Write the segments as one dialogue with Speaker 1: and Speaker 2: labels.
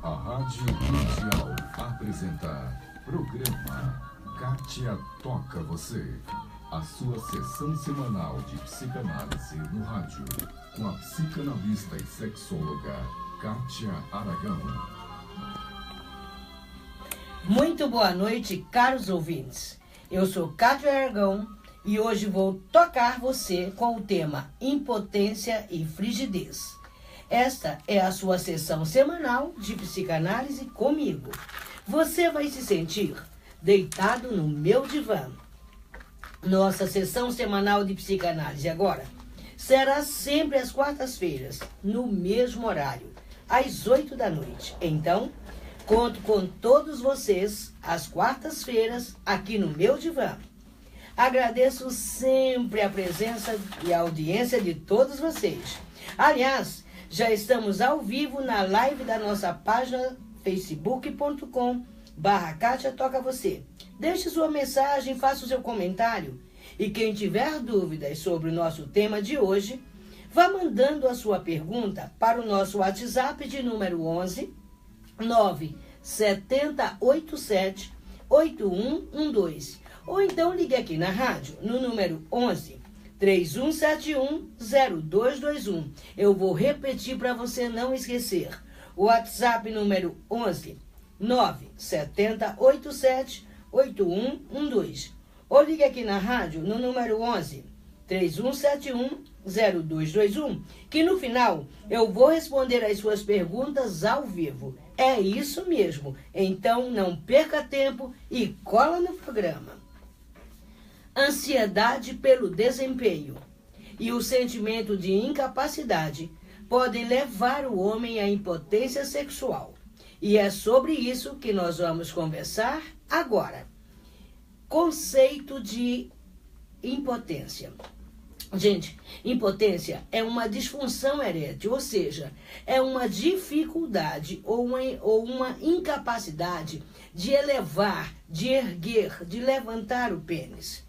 Speaker 1: A Rádio Mundial apresenta programa Kátia Toca Você, a sua sessão semanal de psicanálise no rádio, com a psicanalista e sexóloga Kátia Aragão.
Speaker 2: Muito boa noite, caros ouvintes. Eu sou Kátia Aragão e hoje vou tocar você com o tema impotência e frigidez. Esta é a sua sessão semanal de psicanálise comigo. Você vai se sentir deitado no meu divã. Nossa sessão semanal de psicanálise agora será sempre às quartas-feiras, no mesmo horário, às 8 da noite. Então, conto com todos vocês às quartas-feiras aqui no meu divã. Agradeço sempre a presença e a audiência de todos vocês. Aliás, já estamos ao vivo na live da nossa página facebook.com/Kátia Toca Você. Deixe sua mensagem, faça o seu comentário. E quem tiver dúvidas sobre o nosso tema de hoje, vá mandando a sua pergunta para o nosso WhatsApp de número 11 97087 8112. Ou então ligue aqui na rádio no número 11 3171-0221. Eu vou repetir para você não esquecer. O WhatsApp número 11 97087-8112. Ou ligue aqui na rádio no número 11 3171-0221, que no final eu vou responder as suas perguntas ao vivo. É isso mesmo. Então não perca tempo e cola no programa. Ansiedade pelo desempenho e o sentimento de incapacidade podem levar o homem à impotência sexual. E é sobre isso que nós vamos conversar agora. Conceito de impotência. Gente, impotência é uma disfunção erétil, ou seja, é uma dificuldade ou uma incapacidade de elevar, de erguer, de levantar o pênis.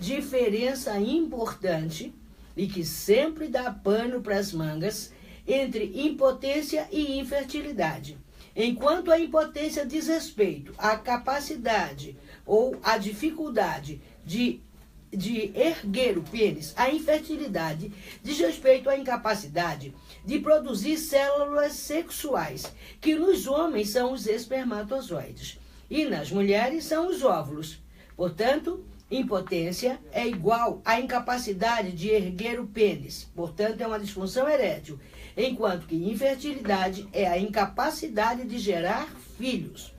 Speaker 2: Diferença importante e que sempre dá pano para as mangas entre impotência e infertilidade. Enquanto a impotência diz respeito à capacidade ou à dificuldade de erguer o pênis, a infertilidade diz respeito à incapacidade de produzir células sexuais, que nos homens são os espermatozoides e nas mulheres são os óvulos. Portanto, impotência é igual à incapacidade de erguer o pênis, portanto é uma disfunção erétil, enquanto que infertilidade é a incapacidade de gerar filhos.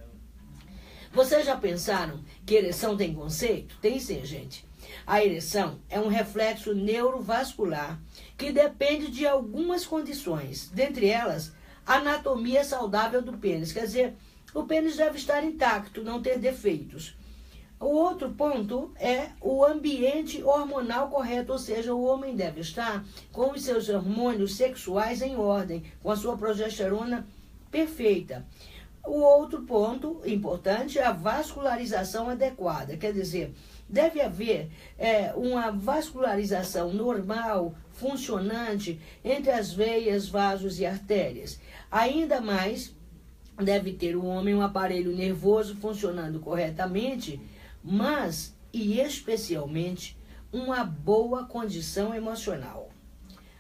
Speaker 2: Vocês já pensaram que ereção tem conceito? Tem sim, gente. A ereção é um reflexo neurovascular que depende de algumas condições, dentre elas, a anatomia saudável do pênis, quer dizer, o pênis deve estar intacto, não ter defeitos. O outro ponto é o ambiente hormonal correto, ou seja, o homem deve estar com os seus hormônios sexuais em ordem, com a sua progesterona perfeita. O outro ponto importante é a vascularização adequada, quer dizer, deve haver uma vascularização normal, funcionante, entre as veias, vasos e artérias. Ainda mais, deve ter o homem um aparelho nervoso funcionando corretamente, mas, e especialmente, uma boa condição emocional.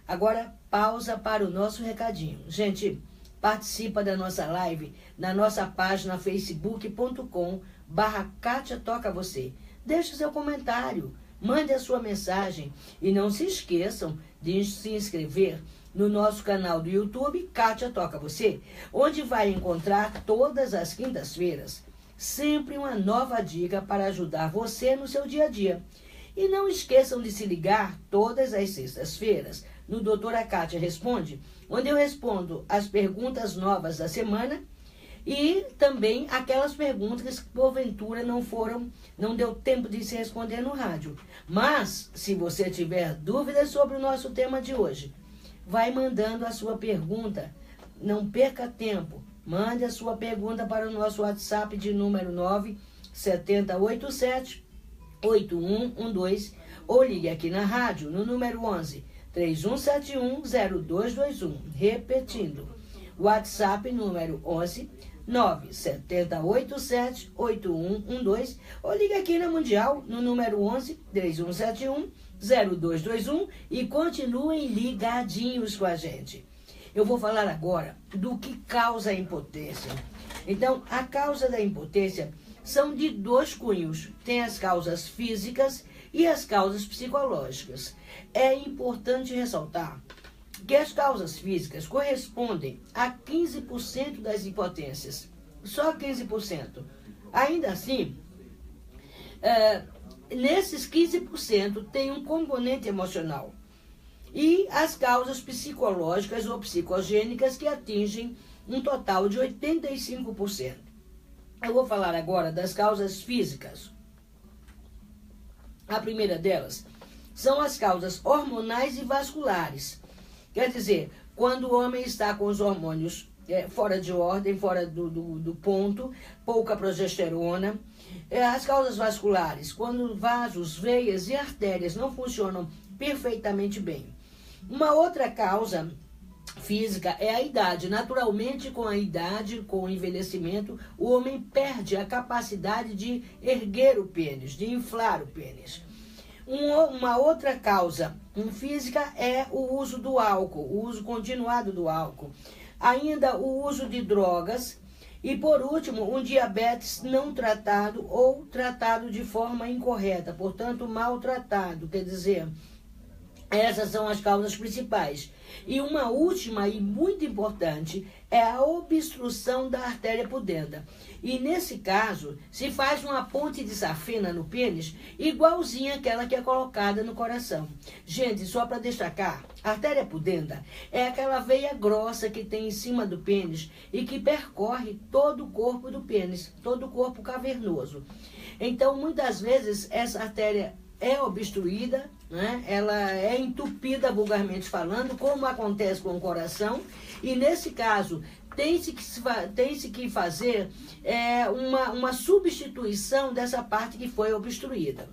Speaker 2: Agora, pausa para o nosso recadinho. Gente, participa da nossa live na nossa página facebook.com/Kátia Toca Você. Deixe seu comentário, mande a sua mensagem e não se esqueçam de se inscrever no nosso canal do YouTube, Kátia Toca Você, onde vai encontrar todas as quintas-feiras sempre uma nova dica para ajudar você no seu dia a dia. E não esqueçam de se ligar todas as sextas-feiras no Doutora Kátia Responde, onde eu respondo as perguntas novas da semana e também aquelas perguntas que porventura não deu tempo de se responder no rádio. Mas, se você tiver dúvidas sobre o nosso tema de hoje, vai mandando a sua pergunta. Não perca tempo. Mande a sua pergunta para o nosso WhatsApp de número 97087-8112 ou ligue aqui na rádio no número 11 3171-0221. Repetindo, WhatsApp número 11 970878112 ou liga aqui na Mundial no número 11 3171 0221 e continuem ligadinhos com a gente. Eu vou falar agora do que causa a impotência. Então, a causa da impotência são de dois cunhos. Tem as causas físicas e as causas psicológicas. É importante ressaltar que as causas físicas correspondem a 15% das impotências. Só 15%. Ainda assim, nesses 15% tem um componente emocional. E as causas psicológicas ou psicogênicas que atingem um total de 85%. Eu vou falar agora das causas físicas. A primeira delas são as causas hormonais e vasculares. Quer dizer, quando o homem está com os hormônios fora de ordem, fora do ponto, pouca progesterona. As causas vasculares, quando vasos, veias e artérias não funcionam perfeitamente bem. Uma outra causa física é a idade. Naturalmente, com a idade, com o envelhecimento, o homem perde a capacidade de erguer o pênis, de inflar o pênis. Uma outra causa física é o uso do álcool, o uso continuado do álcool. Ainda o uso de drogas. E, por último, um diabetes não tratado ou tratado de forma incorreta, portanto, maltratado, quer dizer... Essas são as causas principais. E uma última e muito importante é a obstrução da artéria pudenda. E nesse caso, se faz uma ponte de safena no pênis, igualzinha àquela que é colocada no coração. Gente, só para destacar, a artéria pudenda é aquela veia grossa que tem em cima do pênis e que percorre todo o corpo do pênis, todo o corpo cavernoso. Então, muitas vezes, essa artéria é obstruída, né? Ela é entupida, vulgarmente falando, como acontece com o coração, e nesse caso tem-se que fazer uma substituição dessa parte que foi obstruída.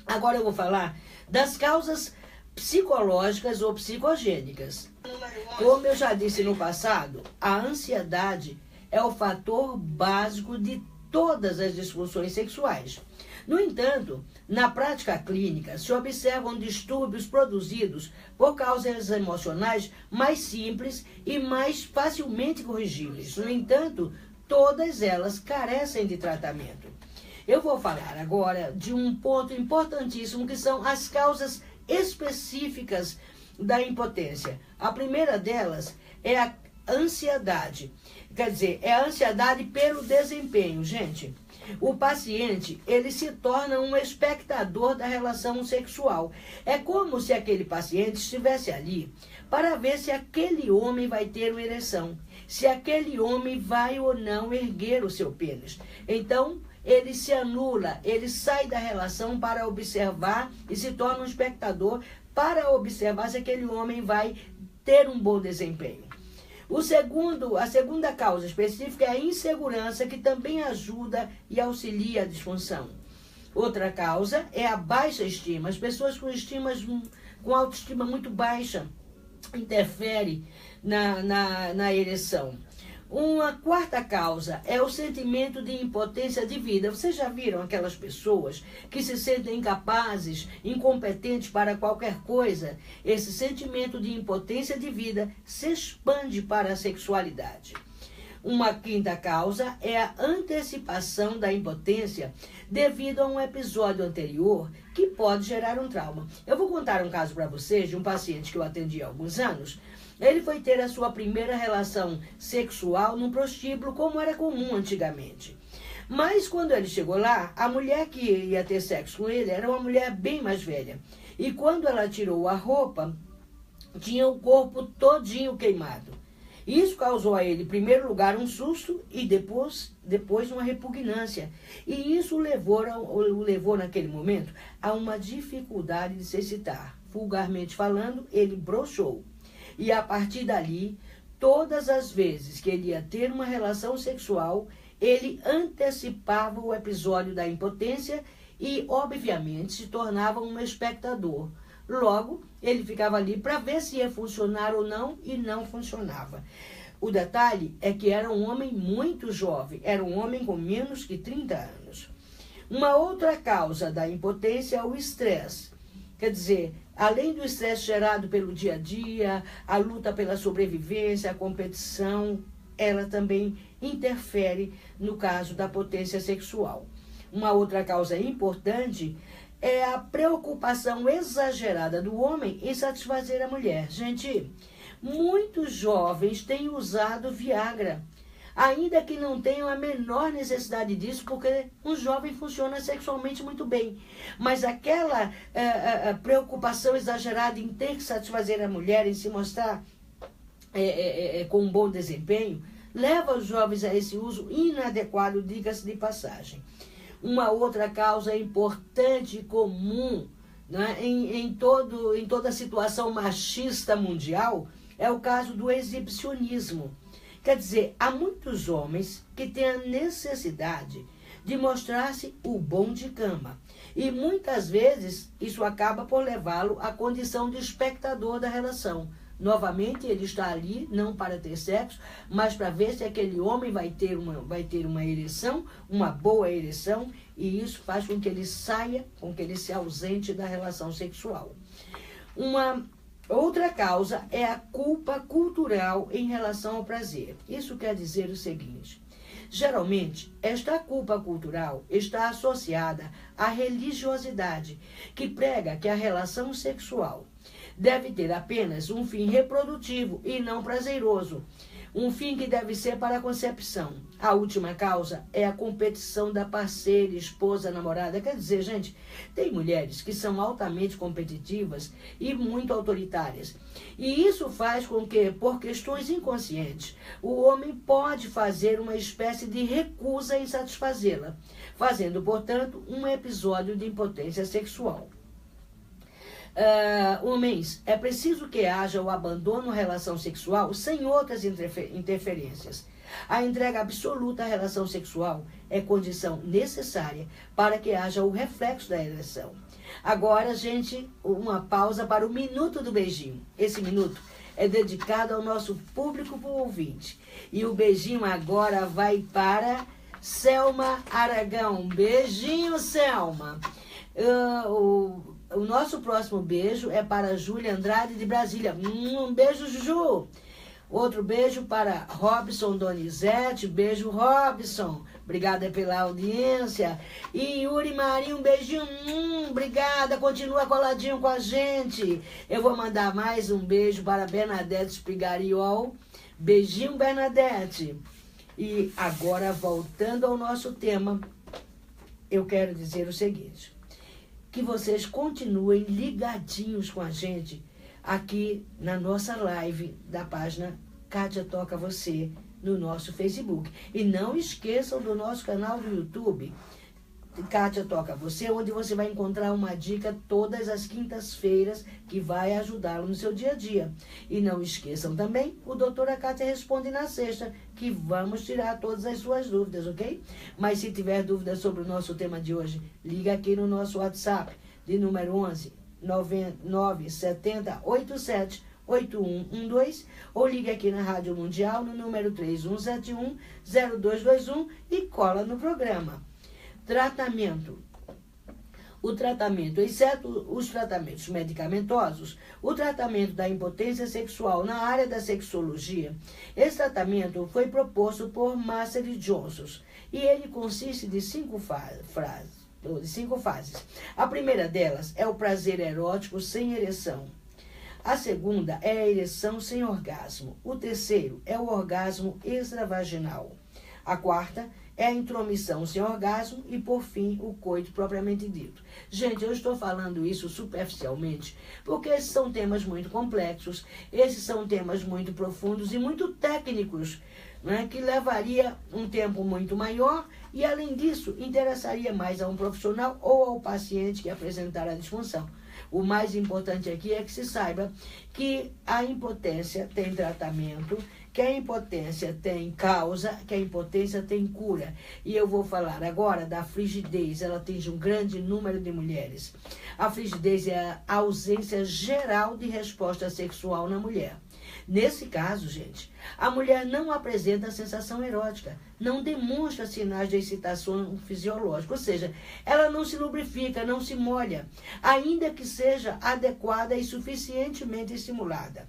Speaker 2: Agora eu vou falar das causas psicológicas ou psicogênicas. Como eu já disse no passado, a ansiedade é o fator básico de todas as disfunções sexuais. No entanto, na prática clínica, se observam distúrbios produzidos por causas emocionais mais simples e mais facilmente corrigíveis. No entanto, todas elas carecem de tratamento. Eu vou falar agora de um ponto importantíssimo, que são as causas específicas da impotência. A primeira delas é a ansiedade. Quer dizer, é a ansiedade pelo desempenho, gente. O paciente, ele se torna um espectador da relação sexual. É como se aquele paciente estivesse ali para ver se aquele homem vai ter uma ereção, se aquele homem vai ou não erguer o seu pênis. Então, ele se anula, ele sai da relação para observar e se torna um espectador para observar se aquele homem vai ter um bom desempenho. A segunda causa específica é a insegurança, que também ajuda e auxilia a disfunção. Outra causa é a baixa estima. As pessoas com autoestima muito baixa interferem na ereção. Uma quarta causa é o sentimento de impotência de vida. Vocês já viram aquelas pessoas que se sentem incapazes, incompetentes para qualquer coisa? Esse sentimento de impotência de vida se expande para a sexualidade. Uma quinta causa é a antecipação da impotência devido a um episódio anterior que pode gerar um trauma. Eu vou contar um caso para vocês de um paciente que eu atendi há alguns anos. Ele foi ter a sua primeira relação sexual num prostíbulo, como era comum antigamente. Mas quando ele chegou lá, a mulher que ia ter sexo com ele era uma mulher bem mais velha. E quando ela tirou a roupa, tinha o corpo todinho queimado. Isso causou a ele, em primeiro lugar, um susto e depois uma repugnância. E isso o levou naquele momento a uma dificuldade de se excitar. Vulgarmente falando, ele broxou. E a partir dali, todas as vezes que ele ia ter uma relação sexual, ele antecipava o episódio da impotência e, obviamente, se tornava um espectador. Logo, ele ficava ali para ver se ia funcionar ou não, e não funcionava. O detalhe é que era um homem muito jovem, era um homem com menos que 30 anos. Uma outra causa da impotência é o estresse. Quer dizer, além do estresse gerado pelo dia a dia, a luta pela sobrevivência, a competição, ela também interfere no caso da potência sexual. Uma outra causa importante é a preocupação exagerada do homem em satisfazer a mulher. Gente, muitos jovens têm usado Viagra, ainda que não tenham a menor necessidade disso, porque um jovem funciona sexualmente muito bem. Mas aquela preocupação exagerada em ter que satisfazer a mulher, em se mostrar com um bom desempenho, leva os jovens a esse uso inadequado, diga-se de passagem. Uma outra causa importante e comum, né, em toda a situação machista mundial é o caso do exibicionismo. Quer dizer, há muitos homens que têm a necessidade de mostrar-se o bom de cama. E muitas vezes isso acaba por levá-lo à condição de espectador da relação. Novamente, ele está ali não para ter sexo, mas para ver se aquele homem vai ter uma ereção, uma boa ereção, e isso faz com que ele saia, com que ele se ausente da relação sexual. Uma outra causa é a culpa cultural em relação ao prazer. Isso quer dizer o seguinte: geralmente, esta culpa cultural está associada à religiosidade, que prega que a relação sexual deve ter apenas um fim reprodutivo e não prazeroso, um fim que deve ser para a concepção. A última causa é a competição da parceira, esposa, namorada. Quer dizer, gente, tem mulheres que são altamente competitivas e muito autoritárias. E isso faz com que, por questões inconscientes, o homem pode fazer uma espécie de recusa em satisfazê-la, fazendo, portanto, um episódio de impotência sexual. Homens, é preciso que haja o abandono à relação sexual sem outras interferências. A entrega absoluta à relação sexual é condição necessária para que haja o reflexo da ereção. Agora, gente, uma pausa para o Minuto do Beijinho. Esse minuto é dedicado ao nosso público ouvinte. E o beijinho agora vai para Selma Aragão. Beijinho, Selma. O nosso próximo beijo é para Júlia Andrade, de Brasília. Um beijo, Juju. Outro beijo para Robson Donizete. Beijo, Robson. Obrigada pela audiência. E Yuri Marinho, um beijinho. Obrigada. Continua coladinho com a gente. Eu vou mandar mais um beijo para Bernadette Spigariol. Beijinho, Bernadette. E agora, voltando ao nosso tema, eu quero dizer o seguinte: que vocês continuem ligadinhos com a gente aqui na nossa live da página Kátia Toca Você no nosso Facebook. E não esqueçam do nosso canal do YouTube, Kátia Toca Você, onde você vai encontrar uma dica todas as quintas-feiras que vai ajudá-lo no seu dia a dia. E não esqueçam também o Doutora Kátia Responde na sexta, que vamos tirar todas as suas dúvidas, ok? Mas se tiver dúvidas sobre o nosso tema de hoje, liga aqui no nosso WhatsApp, de número 11 970 87 8112, ou ligue aqui na Rádio Mundial no número 3171-0221 e cola no programa. Tratamento. O tratamento, exceto os tratamentos medicamentosos, o tratamento da impotência sexual na área da sexologia, esse tratamento foi proposto por Master e Johnson e ele consiste de cinco fases. A primeira delas é o prazer erótico sem ereção. A segunda é a ereção sem orgasmo. O terceiro é o orgasmo extravaginal. A quarta é a intromissão sem orgasmo e, por fim, o coito propriamente dito. Gente, eu estou falando isso superficialmente porque esses são temas muito complexos, esses são temas muito profundos e muito técnicos, né, que levaria um tempo muito maior e, além disso, interessaria mais a um profissional ou ao paciente que apresentar a disfunção. O mais importante aqui é que se saiba que a impotência tem tratamento, que a impotência tem causa, que a impotência tem cura. E eu vou falar agora da frigidez. Ela atinge um grande número de mulheres. A frigidez é a ausência geral de resposta sexual na mulher. Nesse caso, gente, a mulher não apresenta sensação erótica, não demonstra sinais de excitação fisiológica, ou seja, ela não se lubrifica, não se molha, ainda que seja adequada e suficientemente estimulada.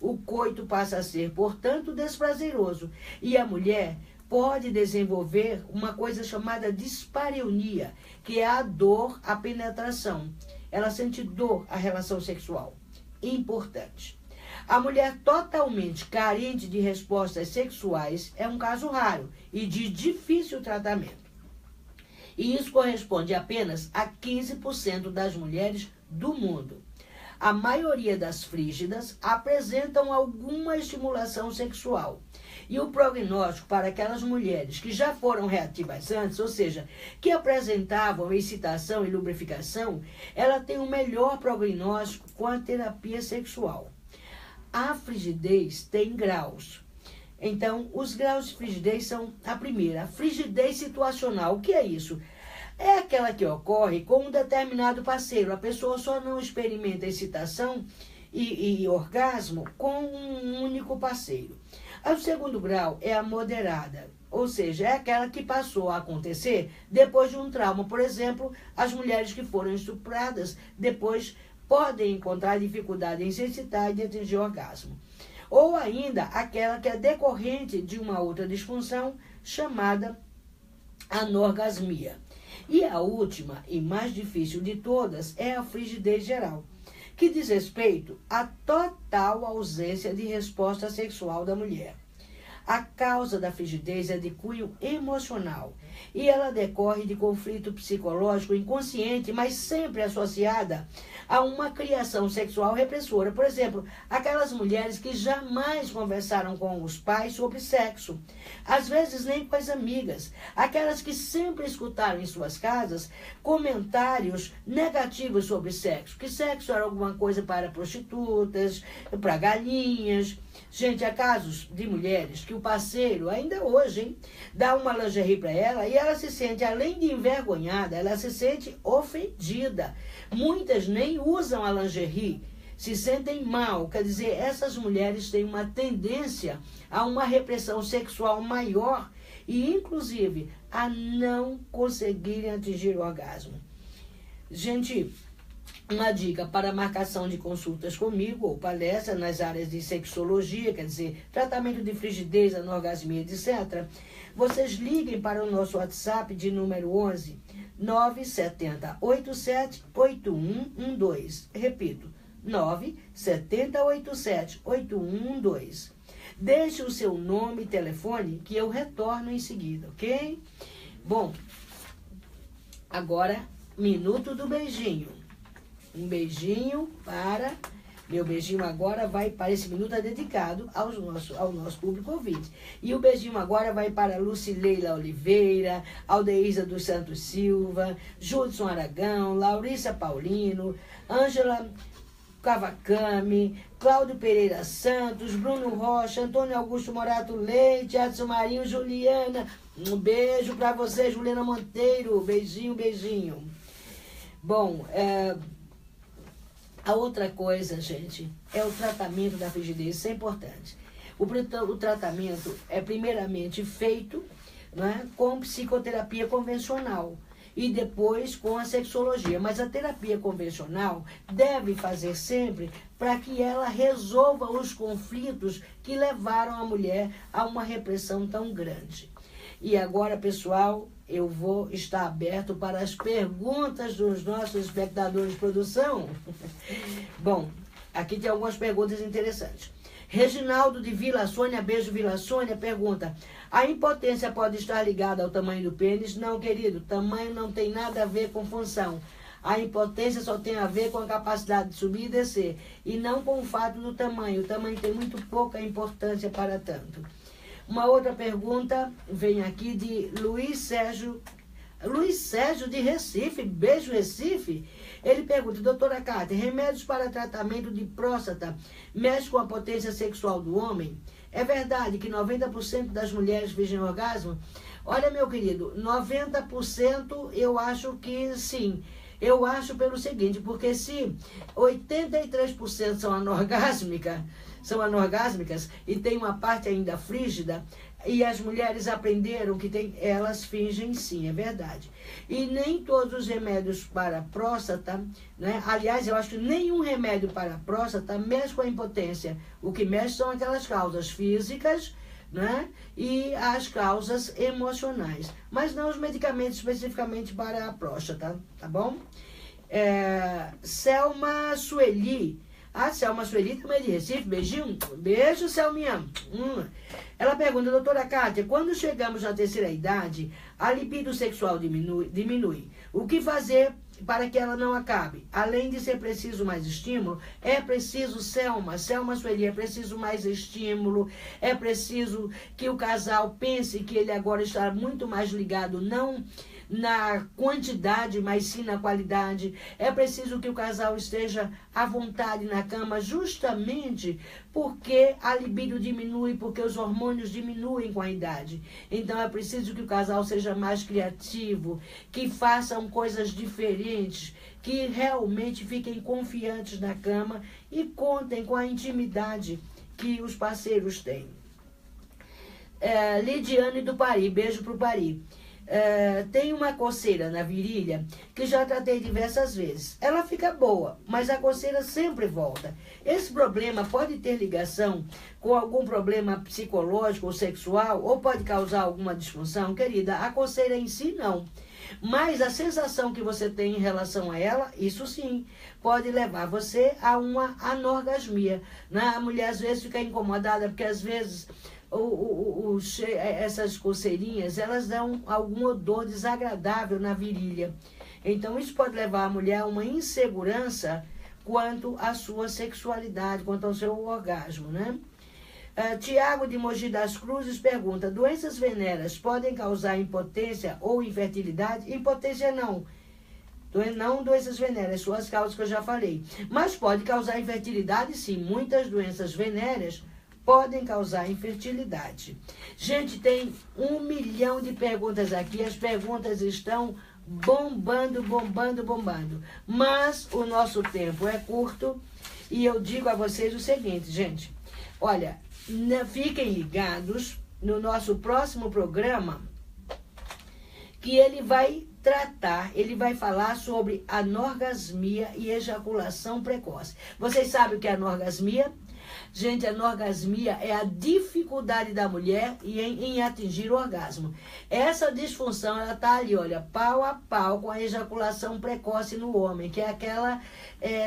Speaker 2: O coito passa a ser, portanto, desprazeroso e a mulher pode desenvolver uma coisa chamada dispareunia, que é a dor à penetração. Ela sente dor à relação sexual. Importante. A mulher totalmente carente de respostas sexuais é um caso raro e de difícil tratamento. E isso corresponde apenas a 15% das mulheres do mundo. A maioria das frígidas apresentam alguma estimulação sexual. E o prognóstico para aquelas mulheres que já foram reativas antes, ou seja, que apresentavam excitação e lubrificação, ela tem um melhor prognóstico com a terapia sexual. A frigidez tem graus. Então, os graus de frigidez são a primeira, a frigidez situacional. O que é isso? É aquela que ocorre com um determinado parceiro. A pessoa só não experimenta excitação e orgasmo com um único parceiro. O segundo grau é a moderada, ou seja, é aquela que passou a acontecer depois de um trauma. Por exemplo, as mulheres que foram estupradas depois podem encontrar dificuldade em se excitar e de atingir o orgasmo. Ou ainda aquela que é decorrente de uma outra disfunção chamada anorgasmia. E a última e mais difícil de todas é a frigidez geral, que diz respeito à total ausência de resposta sexual da mulher. A causa da frigidez é de cunho emocional e ela decorre de conflito psicológico inconsciente, mas sempre associada a uma criação sexual repressora. Por exemplo, aquelas mulheres que jamais conversaram com os pais sobre sexo, às vezes nem com as amigas, aquelas que sempre escutaram em suas casas comentários negativos sobre sexo, que sexo era alguma coisa para prostitutas, para galinhas. Gente, há casos de mulheres que o parceiro, ainda hoje, dá uma lingerie para ela e ela se sente, além de envergonhada, ela se sente ofendida. Muitas nem usam a lingerie, se sentem mal. Quer dizer, essas mulheres têm uma tendência a uma repressão sexual maior e, inclusive, a não conseguirem atingir o orgasmo. Gente, uma dica para marcação de consultas comigo ou palestra nas áreas de sexologia, quer dizer, tratamento de frigidez, anorgasmia, etc. Vocês liguem para o nosso WhatsApp de número 11 970 87 8112. Repito, 970 87 8112. Deixe o seu nome e telefone que eu retorno em seguida, ok? Bom, agora, minuto do beijinho. Um beijinho para... Meu beijinho agora vai para... Esse minuto é dedicado ao nosso público ouvinte. E o beijinho agora vai para Lucileila Oliveira, Aldeísa dos Santos Silva, Judson Aragão, Laurissa Paulino, Ângela Cavacame, Cláudio Pereira Santos, Bruno Rocha, Antônio Augusto Morato Leite, Adson Marinho, Juliana. Um beijo para você, Juliana Monteiro. Beijinho, beijinho. Bom, a outra coisa, gente, é o tratamento da frigidez. Isso é importante. O tratamento é primeiramente feito, né, com psicoterapia convencional e depois com a sexologia. Mas a terapia convencional deve fazer sempre para que ela resolva os conflitos que levaram a mulher a uma repressão tão grande. E agora, pessoal, eu vou estar aberto para as perguntas dos nossos espectadores de produção. Bom, aqui tem algumas perguntas interessantes. Reginaldo de Vila Sônia, beijo Vila Sônia, pergunta: a impotência pode estar ligada ao tamanho do pênis? Não, querido, tamanho não tem nada a ver com função. A impotência só tem a ver com a capacidade de subir e descer, e não com o fato do tamanho. O tamanho tem muito pouca importância para tanto. Uma outra pergunta vem aqui de Luiz Sérgio de Recife, beijo Recife. Ele pergunta: doutora Cátia, remédios para tratamento de próstata mexe com a potência sexual do homem? É verdade que 90% das mulheres fingem orgasmo? Olha, meu querido, 90% eu acho que sim. Eu acho pelo seguinte, porque se 83% são anorgásmicas, são anorgásmicas e tem uma parte ainda frígida, e as mulheres aprenderam que elas fingem sim, é verdade. E nem todos os remédios para a próstata, né? Aliás, eu acho que nenhum remédio para a próstata mexe com a impotência. O que mexe são aquelas causas físicas, né? E as causas emocionais. Mas não os medicamentos especificamente para a próstata, tá bom? Selma Sueli. Selma Sueli também é de Recife. Beijinho. Beijo, Selminha. Ela pergunta, doutora Kátia, quando chegamos na terceira idade, a libido sexual diminui. O que fazer para que ela não acabe? Além de ser preciso mais estímulo, é preciso, Selma Sueli, é preciso mais estímulo, é preciso que o casal pense que ele agora está muito mais ligado, não na quantidade, mas sim na qualidade. É preciso que o casal esteja à vontade na cama, justamente porque a libido diminui, porque os hormônios diminuem com a idade. Então é preciso que o casal seja mais criativo, que façam coisas diferentes, que realmente fiquem confiantes na cama e contem com a intimidade que os parceiros têm. Lidiane do Pari, beijo pro Pari. Tem uma coceira na virilha que já tratei diversas vezes. Ela fica boa, mas a coceira sempre volta. Esse problema pode ter ligação com algum problema psicológico ou sexual, ou pode causar alguma disfunção? Querida, a coceira em si não. Mas a sensação que você tem em relação a ela, isso sim, pode levar você a uma anorgasmia. Né? A mulher às vezes fica incomodada, porque às vezes essas coceirinhas, elas dão algum odor desagradável na virilha. Então isso pode levar a mulher a uma insegurança quanto à sua sexualidade, quanto ao seu orgasmo, né? Tiago de Mogi das Cruzes pergunta, doenças venéreas podem causar impotência ou infertilidade? Impotência não. Não doenças venéreas, suas causas que eu já falei. Mas pode causar infertilidade, sim. Muitas doenças venéreas podem causar infertilidade. Gente, tem 1 milhão de perguntas aqui. As perguntas estão bombando. Mas o nosso tempo é curto e eu digo a vocês o seguinte, gente. Olha, fiquem ligados no nosso próximo programa, que ele vai falar sobre anorgasmia e ejaculação precoce. Vocês sabem o que é anorgasmia? Gente, a anorgasmia é a dificuldade da mulher em atingir o orgasmo. Essa disfunção, ela está ali, olha, pau a pau com a ejaculação precoce no homem, que é aquela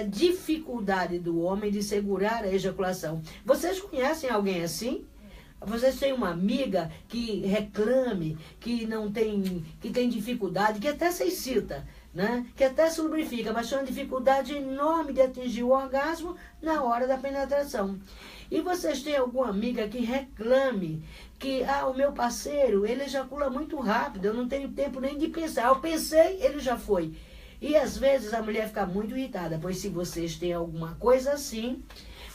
Speaker 2: dificuldade do homem de segurar a ejaculação. Vocês conhecem alguém assim? Vocês têm uma amiga que reclame, que tem dificuldade, que até se excita, né? Que até se lubrifica, mas tem uma dificuldade enorme de atingir o orgasmo na hora da penetração. E vocês têm alguma amiga que reclame que, o meu parceiro, ele ejacula muito rápido, eu não tenho tempo nem de pensar. Eu pensei, ele já foi. E às vezes a mulher fica muito irritada, pois se vocês têm alguma coisa assim,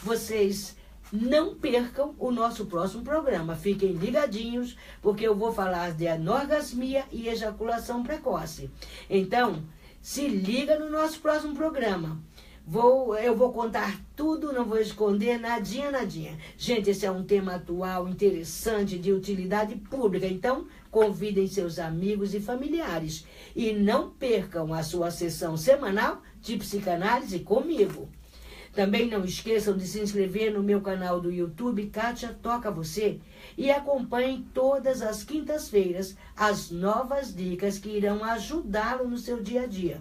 Speaker 2: vocês não percam o nosso próximo programa. Fiquem ligadinhos, porque eu vou falar de anorgasmia e ejaculação precoce. Então, se liga no nosso próximo programa. Eu vou contar tudo, não vou esconder nadinha. Gente, esse é um tema atual, interessante, de utilidade pública. Então, convidem seus amigos e familiares. E não percam a sua sessão semanal de psicanálise comigo. Também não esqueçam de se inscrever no meu canal do YouTube, Kátia Toca Você, e acompanhem todas as quintas-feiras as novas dicas que irão ajudá-lo no seu dia a dia.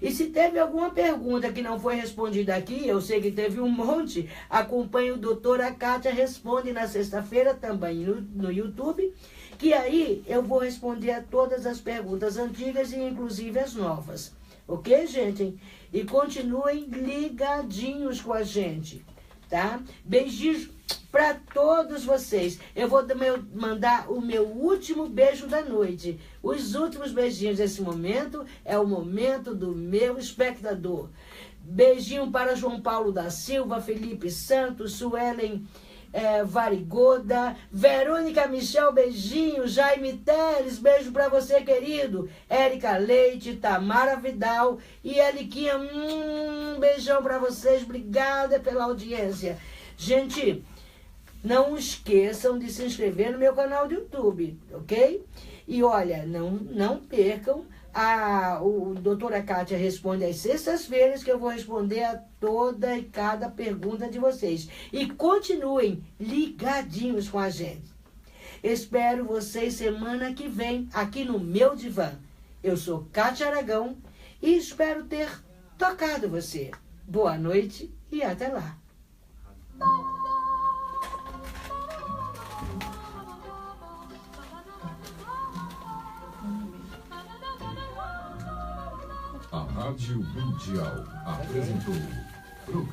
Speaker 2: E se teve alguma pergunta que não foi respondida aqui, eu sei que teve um monte, acompanhe o Doutora Kátia Responde na sexta-feira também no YouTube, que aí eu vou responder a todas as perguntas antigas e inclusive as novas. Ok, gente? E continuem ligadinhos com a gente, tá? Beijinhos para todos vocês. Eu vou mandar o meu último beijo da noite. Os últimos beijinhos desse momento é o momento do meu espectador. Beijinho para João Paulo da Silva, Felipe Santos, Suelen Varigoda, Verônica Michel, beijinho, Jaime Teles, beijo pra você, querido, Érica Leite, Tamara Vidal e Eliquinha, beijão pra vocês, obrigada pela audiência. Gente, não esqueçam de se inscrever no meu canal do YouTube, ok? E olha, não percam, o doutora Kátia responde às sextas-feiras, que eu vou responder a toda e cada pergunta de vocês. E continuem ligadinhos com a gente. Espero vocês semana que vem aqui no meu divã. Eu sou Kátia Aragão e espero ter tocado você. Boa noite e até lá.
Speaker 1: A Rádio Mundial apresentou programa